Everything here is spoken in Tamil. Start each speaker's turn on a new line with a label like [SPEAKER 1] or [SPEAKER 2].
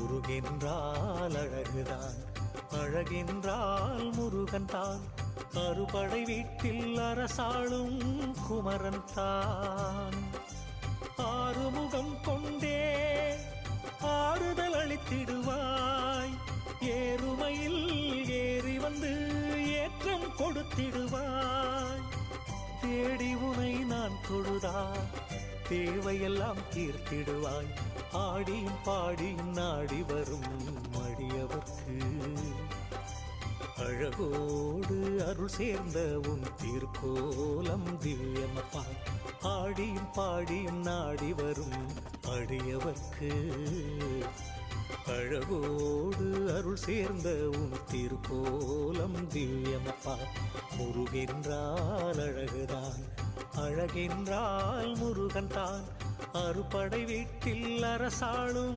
[SPEAKER 1] முருகென்றால் அழகுதான், அழகென்றால் முருகன் தான். அறுபடை வீட்டில் அரசாளும் குமரன் தான். ஆறுமுகம் கொண்டே ஆறுதல் அளித்திடுவாய், ஏறுமையில் ஏறி வந்து ஏற்றம் கொடுத்திடுவாய். தேடி உனை நான் தொழுதா தேவையெல்லாம் தீர்த்திடுவாய். ஆடியும் பாடியும் நாடி வரும் அடியவர்க்கு அழகோடு அருள் சேர்ந்த உன் திருக்கோலம் திவ்யமப்பா. ஆடியும் பாடியும் நாடி வரும் அடியவர்க்கு அழகோடு அருள் சேர்ந்த உன் திருக்கோலம் திவ்யமப்பா. முருகென்றால் அழகுதான், அழகென்றால் முருகன் தான். அறுபடை வீட்டில் அரசாளும்